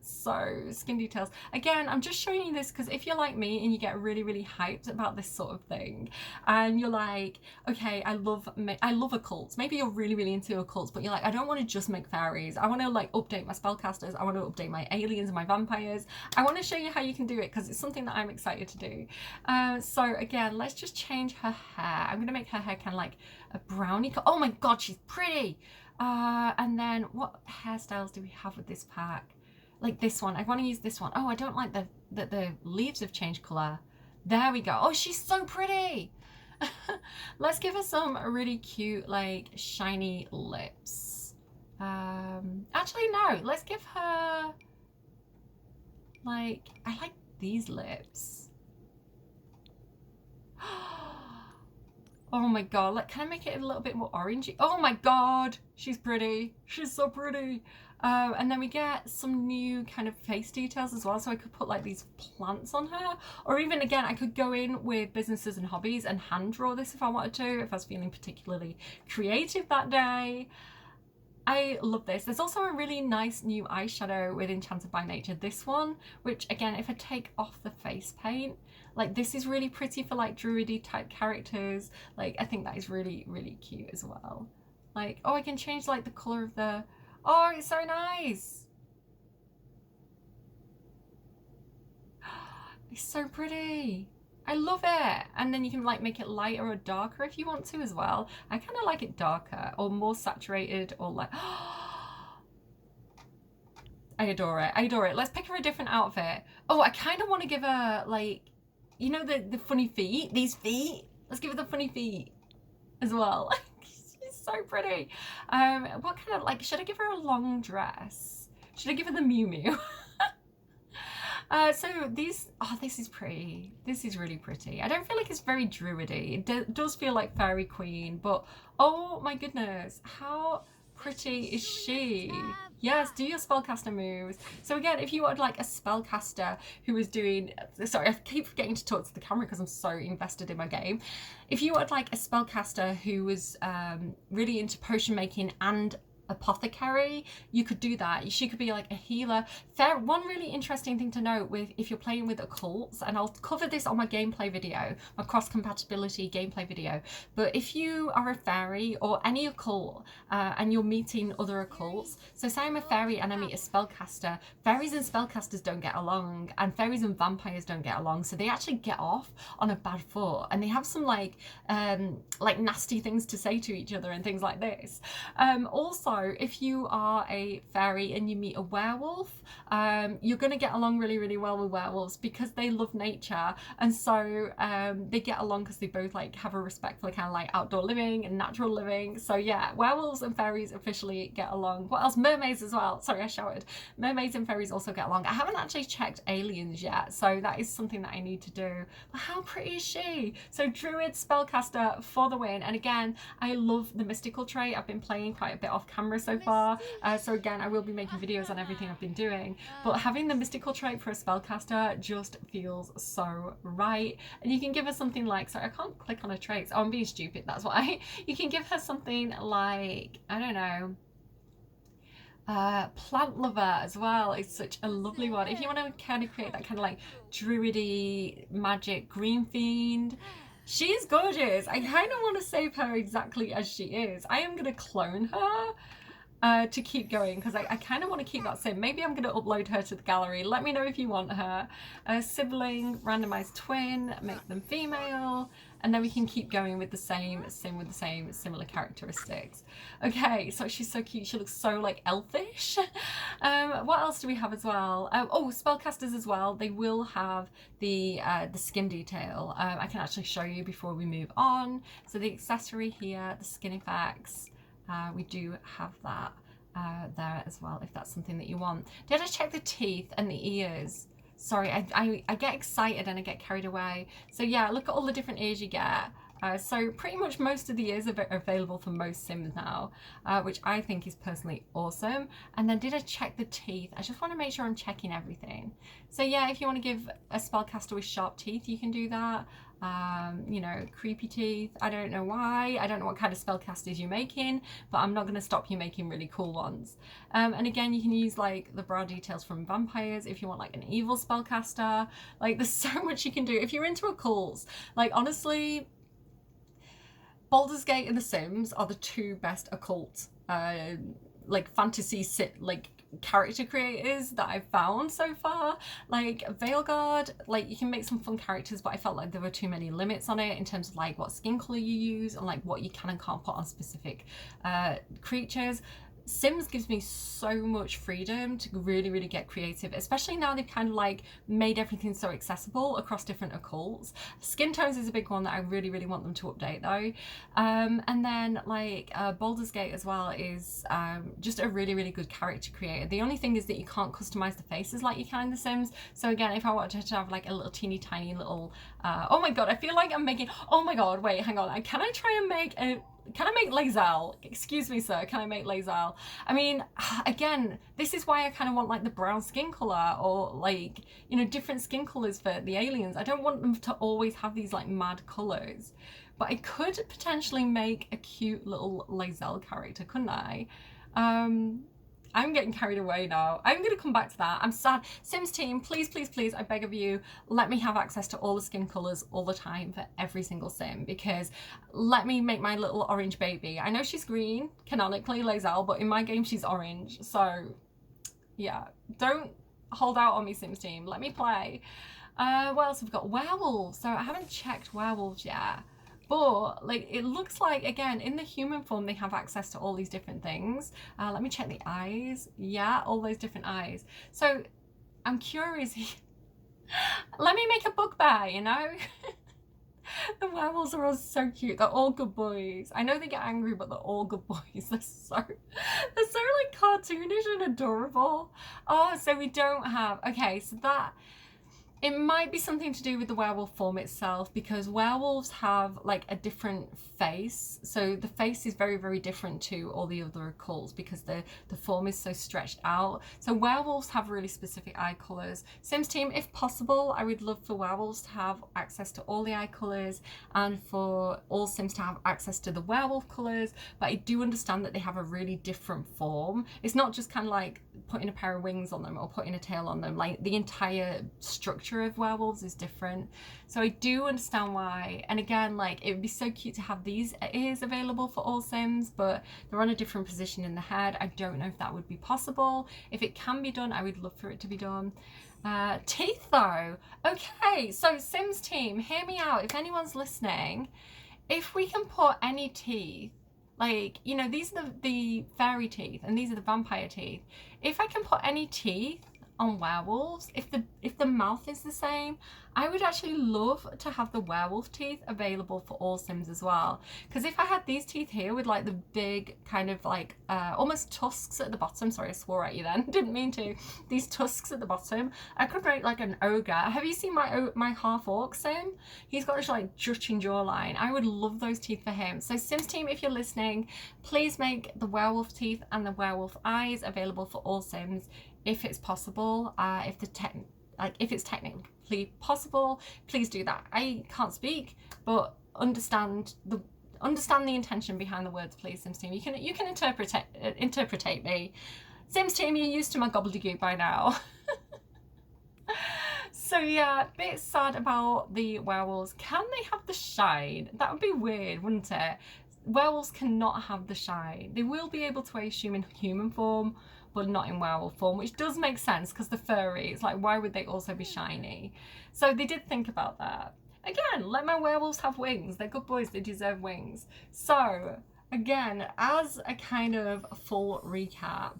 So skin details. Again, I'm just showing you this because if you're like me and you get really hyped about this sort of thing, and you're like, okay, I love occults. Maybe you're really into occults, but you're like, I don't want to just make fairies. I want to like update my spellcasters. I want to update my aliens and my vampires. I want to show you how you can do it because it's something that I'm excited to do. So again, let's just change her hair. I'm gonna make her hair kind of like a brownie color. Oh my god, she's pretty. And then what hairstyles do we have with this pack? Like this one. I want to use this one. Oh, I don't like that the leaves have changed color. There we go. Oh, she's so pretty. Let's give her some really cute like shiny lips. Actually no, let's give her like, I like these lips. Oh my god, like, can I make it a little bit more orangey? Oh my god, she's pretty. She's so pretty. And then we get some new kind of face details as well. So I could put like these plants on her. Or even again, I could go in with businesses and hobbies and hand draw this if I wanted to, if I was feeling particularly creative that day. I love this. There's also a really nice new eyeshadow with Enchanted by Nature. This one, which again, if I take off the face paint, like this is really pretty for like druidy type characters. Like I think that is really cute as well. Like, oh, I can change like the color of the, oh, it's so nice. It's so pretty. I love it. And then you can like make it lighter or darker if you want to as well. I kind of like it darker or more saturated or like, I adore it. I adore it. Let's pick her a different outfit. Oh, I kind of want to give her like, you know, the funny feet, these feet. Let's give her the funny feet as well. She's so pretty. What kind of like, should I give her a long dress? Should I give her the Mew Mew? So these, oh, this is pretty. This is really pretty. I don't feel like it's very druidy. It does feel like Fairy Queen, but oh my goodness, how pretty is she? Yes, do your spellcaster moves. So again, if you wanted like a spellcaster who was doing, sorry, I keep forgetting to talk to the camera because I'm so invested in my game. If you wanted like a spellcaster who was really into potion making and apothecary, you could do that. She could be like a healer. One really interesting thing to note with if you're playing with occults, and I'll cover this on my gameplay video, my cross compatibility gameplay video, but if you are a fairy or any occult and you're meeting other occults, so say I'm a fairy and I meet a spellcaster, fairies and spellcasters don't get along, and fairies and vampires don't get along, so they actually get off on a bad foot, and they have some like nasty things to say to each other and things like this. Also, if you are a fairy and you meet a werewolf, you're going to get along really, really well with werewolves because they love nature, and so they get along because they both like have a respect for kind of like outdoor living and natural living. So yeah, werewolves and fairies officially get along. What else? Mermaids as well. Sorry, I shouted. Mermaids and fairies also get along. I haven't actually checked aliens yet, so that is something that I need to do. But how pretty is she? So druid spellcaster for the win. And again, I love the mystical trait. I've been playing quite a bit off camera so far, so again, I will be making videos on everything I've been doing, but having the mystical trait for a spellcaster just feels so right. And you can give her something like, sorry, I can't click on her traits. Oh, I'm being stupid, that's why. You can give her something like, I don't know, plant lover as well. It's such a lovely one if you want to kind of create that kind of like druidy magic green fiend. She's gorgeous. I kind of want to save her exactly as she is. I am going to clone her to keep going because I kind of want to keep that sim. Maybe I'm going to upload her to the gallery. Let me know if you want her. Sibling, randomized twin, make them female, and then we can keep going with the same sim with the same similar characteristics. Okay, so she's so cute. She looks so like elfish. What else do we have as well? Oh, spellcasters as well. They will have the skin detail. I can actually show you before we move on. So the accessory here, the skin effects. We do have that there as well, if that's something that you want. Did I check the teeth and the ears? Sorry, I get excited and I get carried away. So yeah, look at all the different ears you get. So pretty much most of the ears are available for most sims now, which I think is personally awesome. And then did I check the teeth? I just want to make sure I'm checking everything. So yeah, if you want to give a spellcaster with sharp teeth, you can do that. You know, creepy teeth. I don't know why. I don't know what kind of spellcasters you're making, but I'm not going to stop you making really cool ones. And again, you can use like the brow details from vampires if you want like an evil spellcaster. Like there's so much you can do. If you're into occults, like honestly, Baldur's Gate and The Sims are the two best occult like fantasy character creators that I've found so far. Like Veilguard, like you can make some fun characters, but I felt like there were too many limits on it in terms of like what skin color you use and like what you can and can't put on specific creatures. Sims gives me so much freedom to really, really get creative, especially now they've kind of like made everything so accessible across different occults. Skin tones is a big one that I really, really want them to update though. And then like Baldur's Gate as well is just a really, really good character creator. The only thing is that you can't customize the faces like you can in The Sims. So again, if I wanted to have like a little teeny tiny little, oh my god, I feel like I'm making, oh my god, wait, hang on, can I try and make a, can I make Lae'zel? Excuse me, sir, can I make Lae'zel? I mean, again, this is why I kind of want like the brown skin color or like, you know, different skin colors for the aliens. I don't want them to always have these like mad colors, but I could potentially make a cute little Lae'zel character, couldn't I? I'm getting carried away now. I'm going to come back to that. I'm sad. Sims team, please, please, please, I beg of you, let me have access to all the skin colours all the time for every single sim, because let me make my little orange baby. I know she's green, canonically, Lae'zel, but in my game she's orange. So, yeah, don't hold out on me, Sims team. Let me play. What else have we got? Werewolves. So I haven't checked werewolves yet. But like it looks like, again, in the human form they have access to all these different things. Let me check the eyes. Yeah, all those different eyes. So I'm curious. Let me make a bugbear, you know. The werewolves are all so cute. They're all good boys. I know they get angry, but they're all good boys. They're so like cartoonish and adorable. Oh, so we don't have, okay, so that It might be something to do with the werewolf form itself, because werewolves have like a different face. So the face is very, very different to all the other cults because the form is so stretched out. So werewolves have really specific eye colours. Sims team, if possible, I would love for werewolves to have access to all the eye colours and for all Sims to have access to the werewolf colours. But I do understand that they have a really different form. It's not just kind of like putting a pair of wings on them or putting a tail on them. Like the entire structure of werewolves is different. So I do understand why. And again, like it would be so cute to have these ears available for all Sims, but they're on a different position in the head. I don't know if that would be possible. If it can be done, I would love for it to be done. Teeth though. Okay, so Sims team, hear me out. If anyone's listening, if we can put any teeth, like, you know, these are the fairy teeth and these are the vampire teeth. If I can put any teeth on werewolves, if the mouth is the same, I would actually love to have the werewolf teeth available for all Sims as well. Because if I had these teeth here with like the big kind of like almost tusks at the bottom, sorry, I swore at you then, didn't mean to, these tusks at the bottom, I could make like an ogre. Have you seen my half orc Sim? He's got this like jutting jawline. I would love those teeth for him. So Sims team, if you're listening, please make the werewolf teeth and the werewolf eyes available for all Sims if it's possible. If it's technically possible, please do that. I can't speak, but understand the intention behind the words, please, Sims team. You can interpret me. Sims team, you're used to my gobbledygook by now. So yeah, bit sad about the werewolves. Can they have the shine? That would be weird, wouldn't it? Werewolves cannot have the shine. They will be able to assume in human form, but not in werewolf form, which does make sense because the furry, it's like, why would they also be shiny? So they did think about that. Again, let my werewolves have wings. They're good boys, they deserve wings. So again, as a kind of full recap,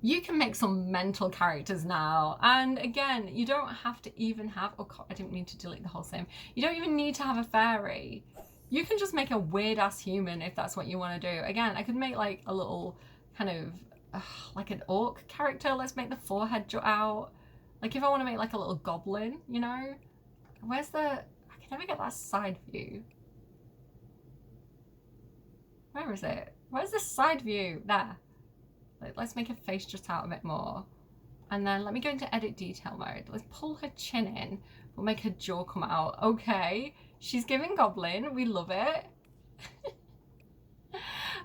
you can make some mental characters now. And again, you don't have to even have, oh God, I didn't mean to delete the whole Sim. You don't even need to have a fairy. You can just make a weird ass human if that's what you want to do. Again, I could make like a little kind of, like an orc character. Let's make the forehead jut out. Like if I want to make like a little goblin, you know? Where's the, I can never get that side view. Where is it? Where's the side view? There. Let's make her face jut out a bit more. And then let me go into edit detail mode. Let's pull her chin in. We'll make her jaw come out. Okay. She's giving goblin. We love it.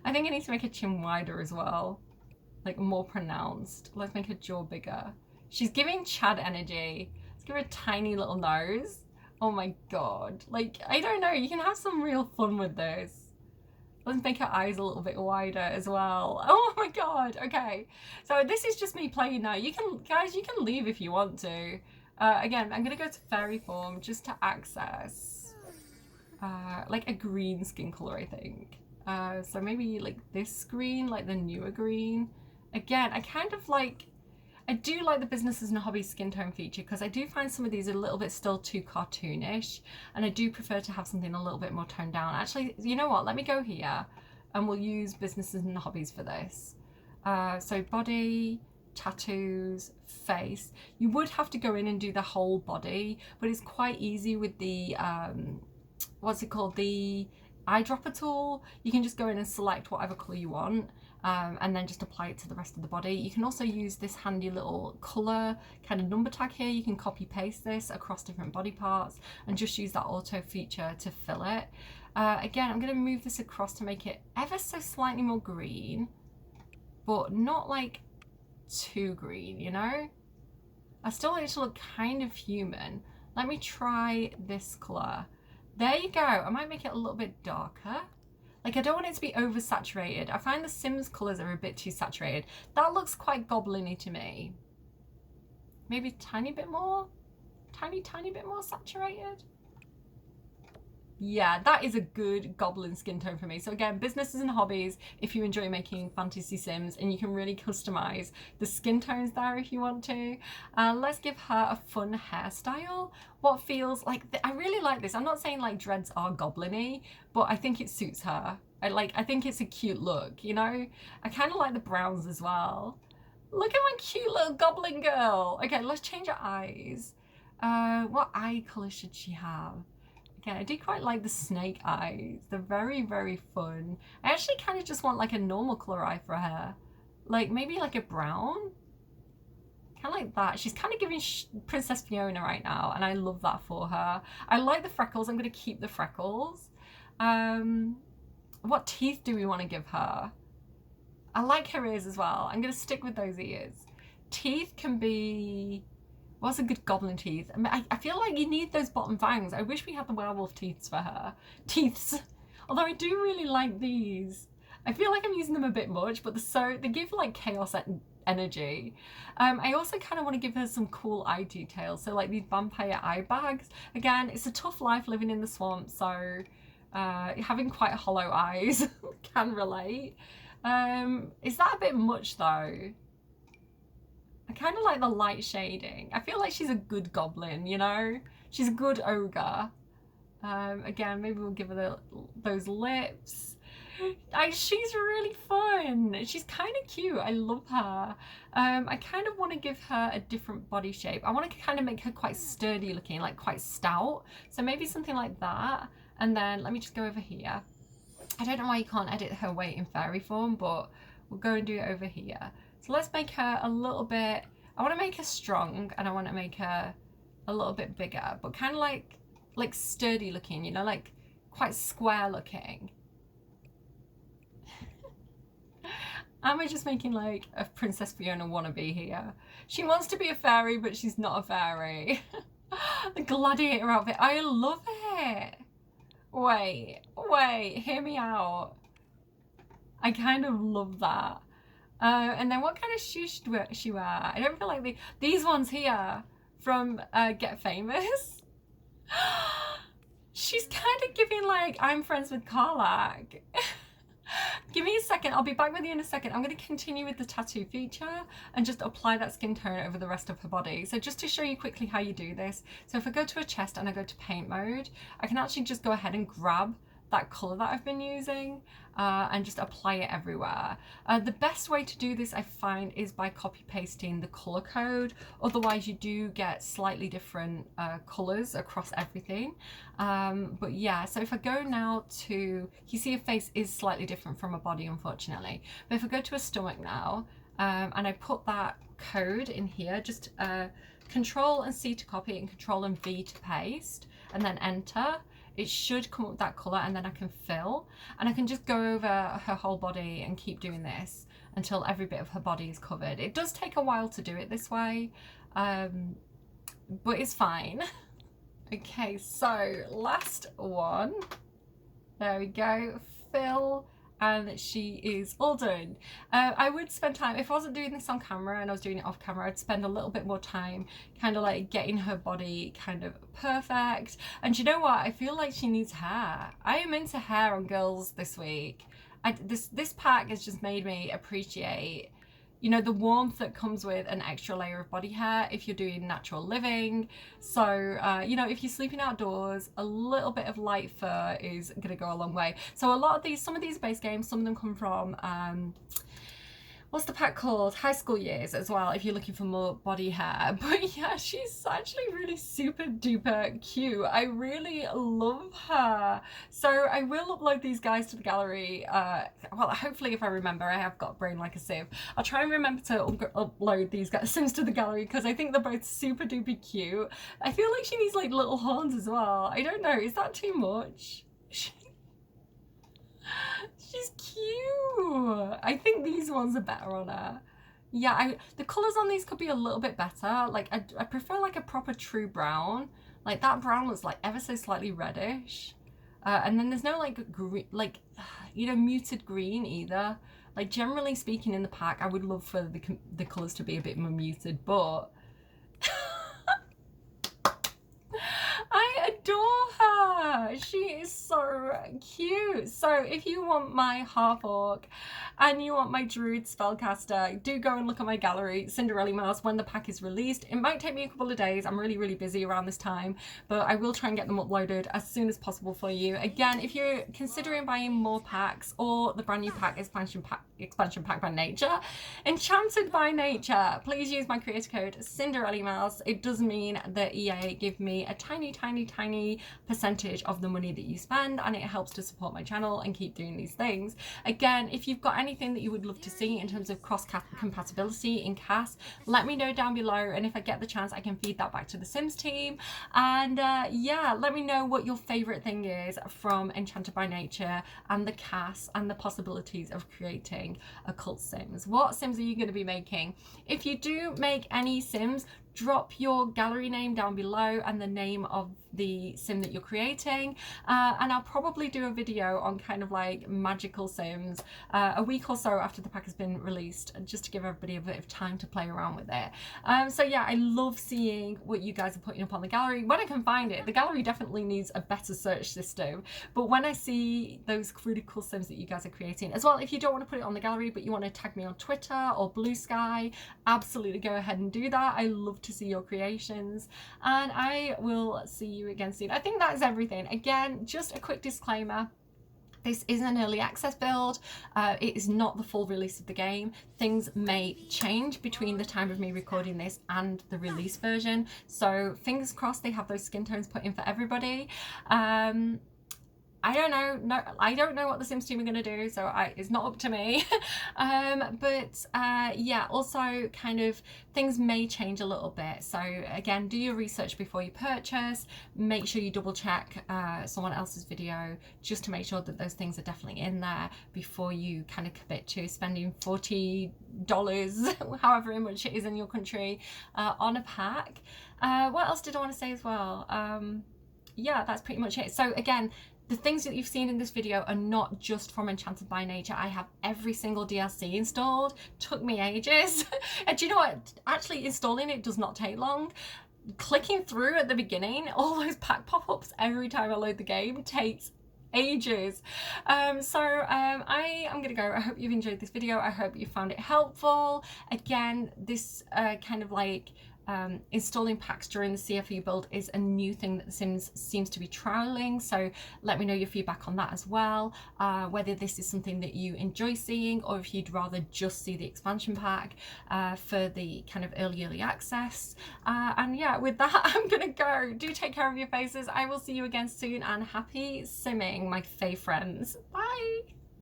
I think I need to make her chin wider as well. Like more pronounced. Let's make her jaw bigger. She's giving Chad energy. Let's give her a tiny little nose. Oh my God. Like, I don't know. You can have some real fun with this. Let's make her eyes a little bit wider as well. Oh my God. Okay. So this is just me playing now. You can, guys, you can leave if you want to. Again, I'm going to go to fairy form just to access like a green skin color, I think. So maybe like this green, like the newer green. Again, I do like the businesses and hobbies skin tone feature because I do find some of these a little bit still too cartoonish, and I do prefer to have something a little bit more toned down. Actually, you know what? Let me go here and we'll use businesses and hobbies for this. So body, tattoos, face. You would have to go in and do the whole body, but it's quite easy with the, what's it called? The eyedropper tool. You can just go in and select whatever colour you want. And then just apply it to the rest of the body. You can also use this handy little colour kind of number tag here. You can copy paste this across different body parts and just use that auto feature to fill it. Again, I'm going to move this across to make it ever so slightly more green, but not like too green, you know? I still want it to look kind of human. Let me try this colour. There you go. I might make it a little bit darker. Like, I don't want it to be oversaturated. I find the Sims colours are a bit too saturated. That looks quite goblin-y to me. Maybe a tiny bit more? Tiny bit more saturated? Yeah, that is a good goblin skin tone for me. So again, businesses and hobbies, if you enjoy making fantasy Sims, and you can really customize the skin tones there if you want to. Let's give her a fun hairstyle. What feels like, I really like this. I'm not saying like dreads are goblin-y, but I think it suits her. I think it's a cute look, you know? I kind of like the browns as well. Look at my cute little goblin girl. Okay, let's change her eyes. What eye colour should she have? Again, I do quite like the snake eyes. They're very, very fun. I actually kind of just want like a normal colour eye for her. Like maybe like a brown. Kind of like that. She's kind of giving Princess Fiona right now, and I love that for her. I like the freckles. I'm going to keep the freckles. What teeth do we want to give her? I like her ears as well. I'm going to stick with those ears. Teeth can be... What's a good goblin teeth? I mean, I feel like you need those bottom fangs. I wish we had the werewolf teeths for her. Teeths. Although I do really like these. I feel like I'm using them a bit much, but they give like chaos energy. I also kind of want to give her some cool eye details. So like these vampire eye bags. Again, it's a tough life living in the swamp, so having quite hollow eyes can relate. Is that a bit much though? I kind of like the light shading. I feel like she's a good goblin, you know? She's a good ogre. Again, maybe we'll give her those lips. She's really fun. She's kind of cute. I love her. I kind of want to give her a different body shape. I want to kind of make her quite sturdy looking, like quite stout. So maybe something like that. And then let me just go over here. I don't know why you can't edit her weight in fairy form, but we'll go and do it over here. So let's make her a little bit, I want to make her strong, and I want to make her a little bit bigger, but kind of like sturdy looking, you know, like quite square looking. Am I just making like a Princess Fiona wannabe here? She wants to be a fairy, but she's not a fairy. The gladiator outfit, I love it. Wait, hear me out. I kind of love that. And then what kind of shoes should she wear? I don't feel like these ones here from Get Famous. She's kind of giving like, I'm friends with Karlach. Give me a second, I'll be back with you in a second. I'm going to continue with the tattoo feature and just apply that skin tone over the rest of her body. So just to show you quickly how you do this. So if I go to a chest and I go to paint mode, I can actually just go ahead and grab that colour that I've been using and just apply it everywhere. The best way to do this, I find, is by copy pasting the colour code. Otherwise you do get slightly different colours across everything. But yeah, so if I go now to, you see her face is slightly different from a body, unfortunately. But if I go to a stomach now and I put that code in here, just Control and C to copy and Control and V to paste, and then enter, it should come up with that colour, and then I can fill, and I can just go over her whole body and keep doing this until every bit of her body is covered. It does take a while to do it this way, but it's fine. Okay, so last one. There we go, fill, and she is all done. I would spend time, if I wasn't doing this on camera and I was doing it off camera, I'd spend a little bit more time kind of like getting her body kind of perfect. And you know what, I feel like she needs hair. I am into hair on girls this week. This pack has just made me appreciate, you know, the warmth that comes with an extra layer of body hair if you're doing natural living. So, you know, if you're sleeping outdoors, a little bit of light fur is going to go a long way. So a lot of these, some of these base games, some of them come from, what's the pack called? High School Years as well, if you're looking for more body hair. But yeah, she's actually really super duper cute. I really love her. So I will upload these guys to the gallery. Well, hopefully if I remember, I have got a brain like a sieve. I'll try and remember to upload these guys Sims to the gallery because I think they're both super duper cute. I feel like she needs like little horns as well. I don't know, is that too much? She's cute. I think these ones are better on her. Yeah, the colours on these could be a little bit better. Like, I prefer like a proper true brown. Like that brown looks like ever so slightly reddish. And then there's no like green, like, you know, muted green either. Like generally speaking in the pack, I would love for the colours to be a bit more muted, but I adore her. She is so cute. So if you want my half-orc and you want my druid spellcaster, do go and look at my gallery, Cinderellimouse, when the pack is released. It might take me a couple of days. I'm really busy around this time, but I will try and get them uploaded as soon as possible for you. Again, if you're considering buying more packs or the brand new pack, expansion pack by nature, Enchanted by Nature, please use my creator code Cinderellimouse. It does mean that EA give me a tiny percentage of the money that you spend, and it helps to support my channel and keep doing these things. Again, if you've got anything that you would love to see in terms of cross compatibility in CAS, let me know down below, and if I get the chance I can feed that back to the Sims team. And yeah, let me know what your favorite thing is from Enchanted by Nature and the CAS and the possibilities of creating occult Sims. What Sims are you going to be making? If you do make any Sims, drop your gallery name down below and the name of the sim that you're creating, and I'll probably do a video on kind of like magical Sims a week or so after the pack has been released, just to give everybody a bit of time to play around with it. So yeah, I love seeing what you guys are putting up on the gallery when I can find it. The gallery definitely needs a better search system, but when I see those really cool Sims that you guys are creating as well, if you don't want to put it on the gallery but you want to tag me on Twitter or Blue Sky, absolutely go ahead and do that. I love to see your creations, and I will see you again soon. I think that is everything. Again, just a quick disclaimer. This is an early access build. It is not the full release of the game. Things may change between the time of me recording this and the release version. So fingers crossed they have those skin tones put in for everybody. I don't know. No, I don't know what the Sims team are going to do, so it's not up to me. Yeah, also kind of things may change a little bit. So again, do your research before you purchase. Make sure you double check someone else's video just to make sure that those things are definitely in there before you kind of commit to spending $40, however much it is in your country, on a pack. What else did I want to say as well? Yeah, that's pretty much it. So again, the things that you've seen in this video are not just from Enchanted by Nature. I have every single DLC installed. Took me ages. And do you know what? Actually installing it does not take long. Clicking through at the beginning, all those pack pop-ups every time I load the game takes ages. I am gonna go. I hope you've enjoyed this video. I hope you found it helpful. Again, this kind of like installing packs during the CFE build is a new thing that The Sims seems to be trialing, so let me know your feedback on that as well, whether this is something that you enjoy seeing or if you'd rather just see the expansion pack for the kind of early access. And yeah, with that I'm gonna go. Do take care of your faces. I will see you again soon, and happy simming, my fave friends. Bye.